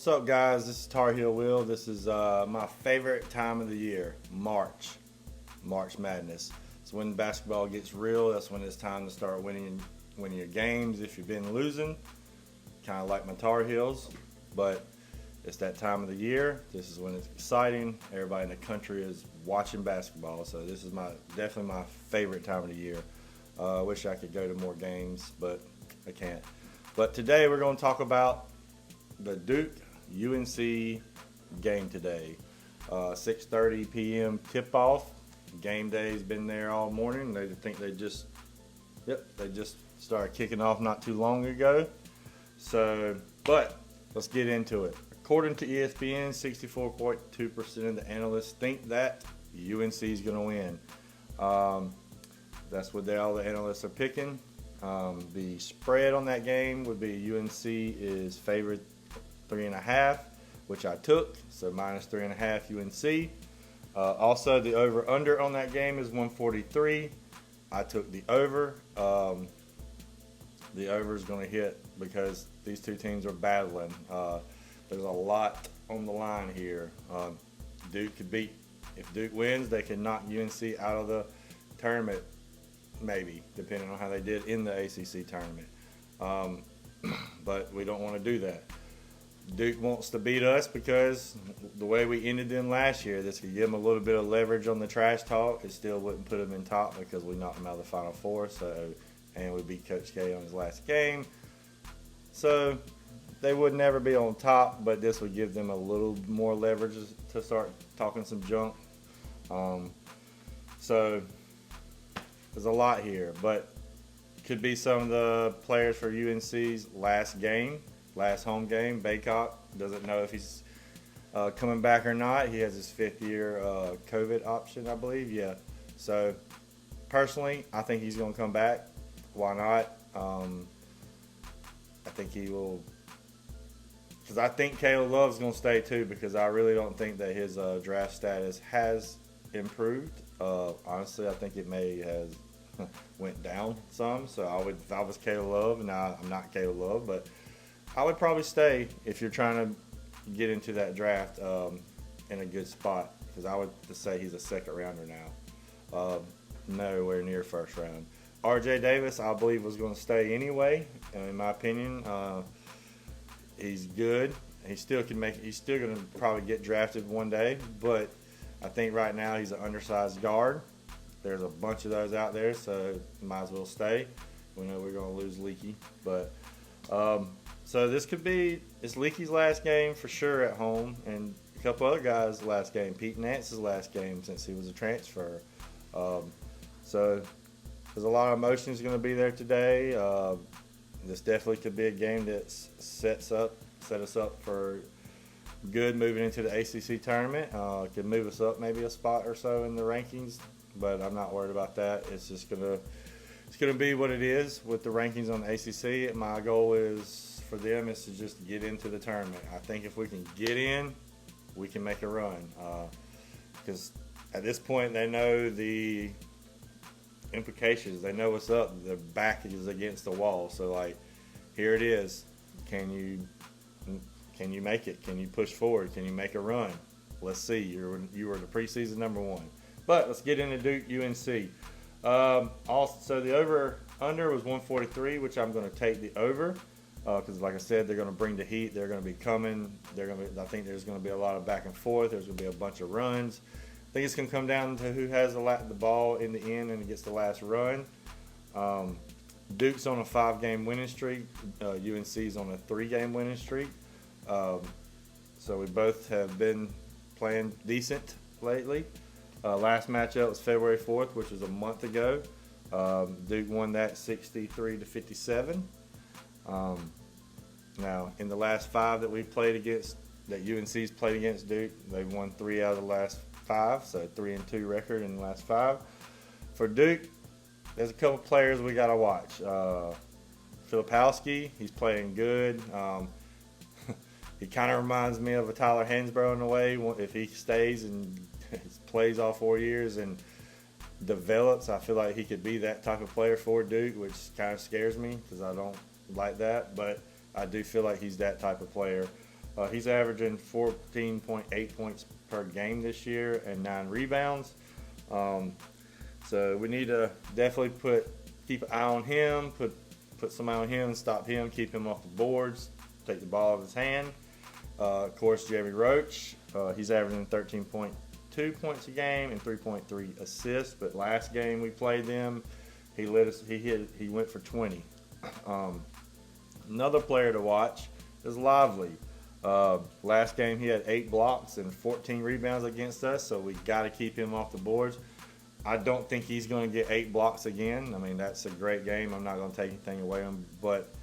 What's up, guys? This is Tar Heel Will. This is my favorite time of the year, March Madness. It's when basketball gets real. That's when it's time to start winning your games. If you've been losing, kind of like my Tar Heels, but it's that time of the year. This is when it's exciting. Everybody in the country is watching basketball, so this is definitely my favorite time of the year. I wish I could go to more games, but I can't. But today we're going to talk about the Duke UNC game today. 6:30 p.m. tip-off. Game day's been there all morning. They just started kicking off not too long ago. So, but let's get into it. According to ESPN, 64.2% of the analysts think that UNC is going to win. That's what all the analysts are picking. The spread on that game would be UNC is favored 3.5, which I took, so minus 3.5 UNC. Also, the over/under on that game is 143. I took the over. The over is going to hit because these two teams are battling. There's a lot on the line here. Duke could beat. If Duke wins, they can knock UNC out of the tournament, maybe, depending on how they did in the ACC tournament. But we don't want to do that. Duke wants to beat us because the way we ended them last year, this could give them a little bit of leverage on the trash talk. It still wouldn't put them in top because we knocked them out of the Final Four, and we beat Coach K on his last game. So they would never be on top, but this would give them a little more leverage to start talking some junk. So there's a lot here, but could be some of the players for UNC's last home game. Baycock doesn't know if he's coming back or not. He has his 5th-year COVID option, I believe. Yeah. So personally, I think he's going to come back. Why not? I think he will, because I think Caleb Love's going to stay too, because I really don't think that his draft status has improved. Honestly, I think it may have went down some. So if I was Caleb Love, and I'm not Caleb Love, but I would probably stay if you're trying to get into that draft in a good spot, because I would say he's a second rounder now, nowhere near first round. RJ Davis, I believe, was going to stay anyway. In my opinion, he's good. He still can make. He's still going to probably get drafted one day, but I think right now he's an undersized guard. There's a bunch of those out there, so might as well stay. We know we're going to lose Leaky, but so this could be Leaky's last game for sure at home, and a couple other guys' last game. Pete Nance's last game since he was a transfer. So there's a lot of emotions going to be there today. This definitely could be a game that set us up for good moving into the ACC tournament. It could move us up maybe a spot or so in the rankings, but I'm not worried about that. It's just going to be what it is with the rankings on the ACC. My goal for them is to just get into the tournament. I think if we can get in, we can make a run. Because at this point, they know the implications. They know what's up. Their back is against the wall. So, like, here it is. Can you make it? Can you push forward? Can you make a run? Let's see. You were the preseason number 1. But let's get into Duke UNC. Also, the over/under was 143, which I'm going to take the over. Because, like I said, they're going to bring the heat. They're going to be coming. I think there's going to be a lot of back and forth. There's going to be a bunch of runs. I think it's going to come down to who has the ball in the end and gets the last run. Duke's on a 5-game winning streak. UNC's on a 3-game winning streak. So we both have been playing decent lately. Last matchup was February 4th, which was a month ago. Duke won that 63-57. Now, in the last 5 that UNC's played against Duke, they've won 3 out of the last 5, so 3-2 record in the last 5. For Duke, there's a couple players we got to watch. Filipowski, he's playing good. He kind of reminds me of a Tyler Hansbrough in a way. If he stays and plays all 4 years and develops, I feel like he could be that type of player for Duke, which kind of scares me because I don't like that, but I do feel like he's that type of player. He's averaging 14.8 points per game this year and 9 rebounds. So we need to definitely keep an eye on him, put some eye on him, stop him, keep him off the boards, take the ball out of his hand. Of course, Jeremy Roach, he's averaging 13.2 points a game and 3.3 assists. But last game we played them, he went for 20. Another player to watch is Lively. Last game he had 8 blocks and 14 rebounds against us, so we got to keep him off the boards. I don't think he's going to get 8 blocks again. I mean, that's a great game. I'm not going to take anything away from him, but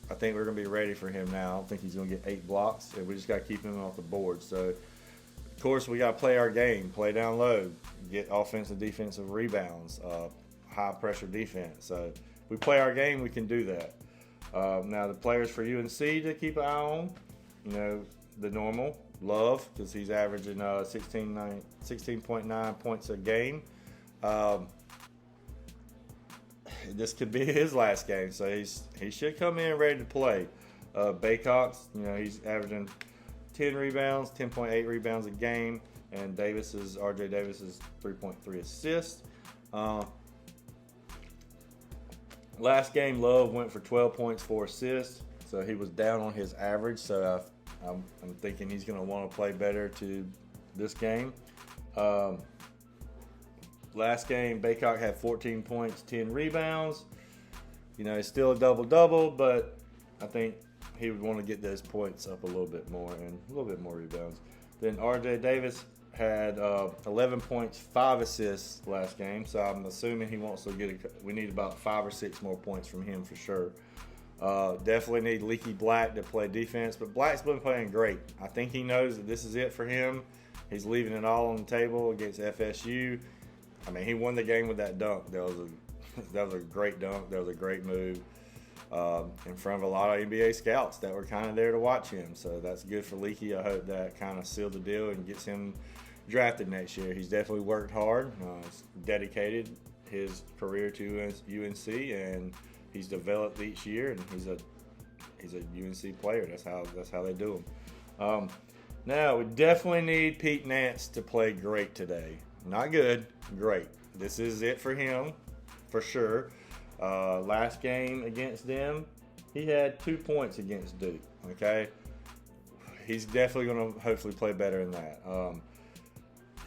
I think we're going to be ready for him now. I don't think he's going to get 8 blocks, and we just got to keep him off the board. So, of course, we got to play our game, play down low, get offensive, defensive rebounds, high pressure defense. So, if we play our game, we can do that. Now, the players for UNC to keep an eye on, the normal. Love, because he's averaging 16.9 points a game. This could be his last game, so he should come in ready to play. Baycox, he's averaging 10 rebounds, 10.8 rebounds a game, and RJ Davis is 3.3 assists. Last game, Love went for 12 points, 4 assists, so he was down on his average. So I'm thinking he's going to want to play better to this game. Last game, Baycock had 14 points, 10 rebounds. It's still a double-double, but I think he would want to get those points up a little bit more and a little bit more rebounds. Then RJ Davis had 11 points, 5 assists last game, so I'm assuming he wants to we need about 5 or 6 more points from him for sure. Definitely need Leaky Black to play defense, but Black's been playing great. I think he knows that this is it for him. He's leaving it all on the table against FSU. I mean, he won the game with that dunk. That was a great dunk. That was a great move in front of a lot of NBA scouts that were kind of there to watch him. So that's good for Leaky. I hope that kind of sealed the deal and gets him drafted next year. He's definitely worked hard. He's dedicated his career to UNC, and he's developed each year, and he's a UNC player. That's how they do him. Now we definitely need Pete Nance to play great today. Not good, great. This is it for him, for sure. Last game against them, he had 2 points against Duke. Okay, he's definitely going to hopefully play better than that.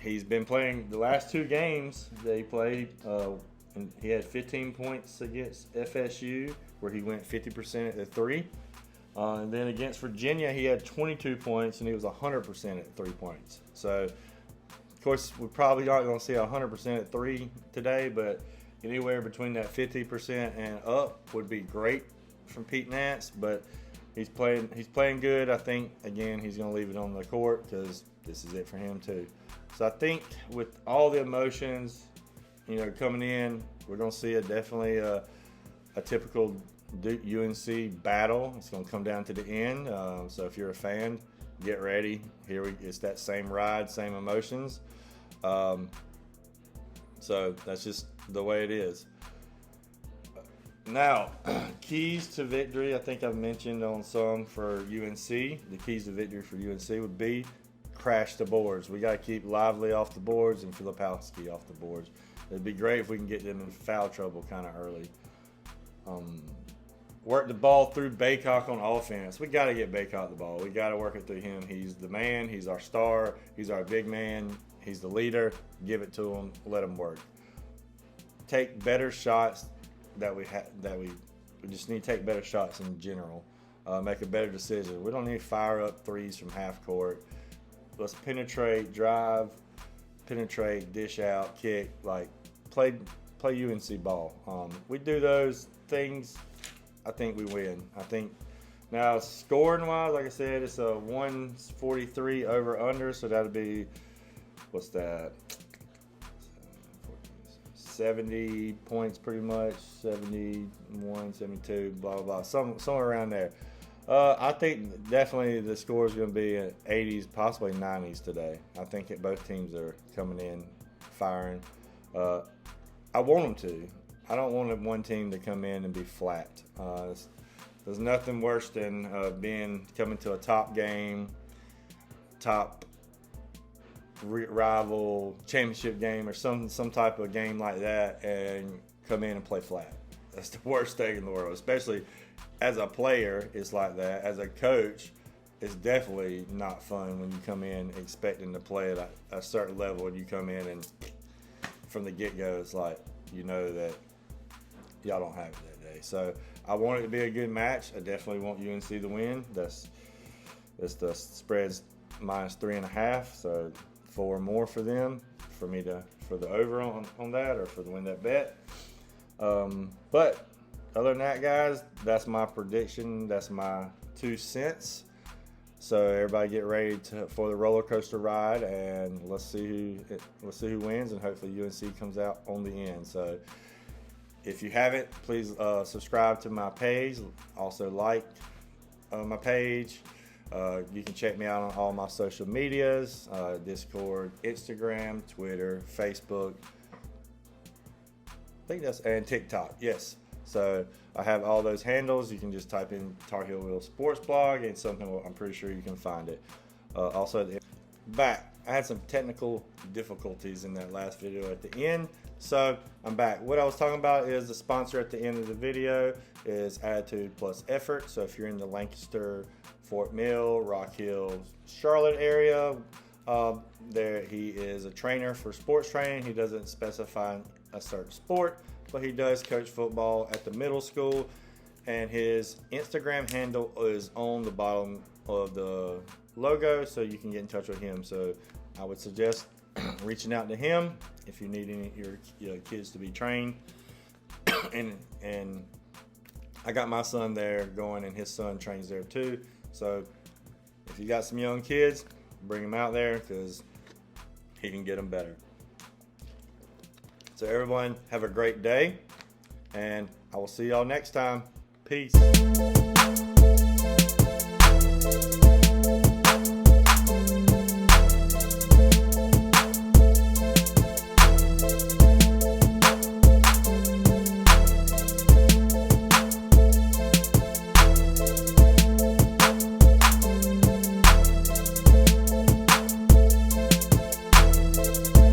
He's been playing the last 2 games that he played. And he had 15 points against FSU, where he went 50% at the 3. And then against Virginia, he had 22 points, and he was 100% at 3 points. So, of course, we're probably not going to see 100% at 3 today, but anywhere between that 50% and up would be great from Pete Nance. But he's playing good. I think, again, he's going to leave it on the court because this is it for him too. So I think with all the emotions, coming in, we're going to see definitely a typical Duke UNC battle. It's going to come down to the end. So if you're a fan, get ready. It's that same ride, same emotions. So that's just the way it is. Now, keys to victory. I think I've mentioned on some for UNC. The keys to victory for UNC would be crash the boards. We got to keep Lively off the boards and Filipowski off the boards. It'd be great if we can get them in foul trouble kind of early. Work the ball through Baycock on offense. We got to get Baycock the ball. We got to work it through him. He's the man. He's our star. He's our big man. He's the leader. Give it to him. Let him work. Take better shots we just need to take better shots in general. Make a better decision. We don't need fire up threes from half court. Let's penetrate, drive, dish out, kick, play UNC ball. We do those things, I think we win. I think now scoring wise, like I said, it's a 143 over under, so that'll be, what's that? 70 points pretty much, 71, 72, blah, blah, blah, somewhere around there. I think definitely the score is going to be in 80s, possibly 90s today. I think that both teams are coming in firing. I want them to. I don't want one team to come in and be flat. There's nothing worse than coming to a top game, top rival championship game, or some type of game like that, and come in and play flat. That's the worst thing in the world. Especially as a player, it's like that. As a coach, it's definitely not fun when you come in expecting to play at a certain level, and you come in and from the get-go, it's like you know that y'all don't have it that day. So I want it to be a good match. I definitely want UNC to win. That's the spread's -3.5, so 4 more for them, for the over on that, or for the win that bet. But other than that, guys, that's my prediction. That's my 2 cents. So everybody get ready for the roller coaster ride, and let's see who wins, and hopefully UNC comes out on the end. So if you haven't, please subscribe to my page. Also like my page. You can check me out on all my social medias, Discord, Instagram, Twitter, Facebook. I think and TikTok, yes. So I have all those handles. You can just type in Tar Heel Wheel Sports Blog, and I'm pretty sure you can find it. Also, back. I had some technical difficulties in that last video at the end, so I'm back. What I was talking about is the sponsor at the end of the video is Attitude Plus Effort. So if you're in the Lancaster, Fort Mill, Rock Hill, Charlotte area, he is a trainer for sports training. He doesn't specify a certain sport, but he does coach football at the middle school, and his Instagram handle is on the bottom of the logo, so you can get in touch with him. So I would suggest reaching out to him if you need any of your kids to be trained. and I got my son there going, and his son trains there too. So if you got some young kids, bring them out there, because he can get them better. So everyone, have a great day, and I will see y'all next time. Peace.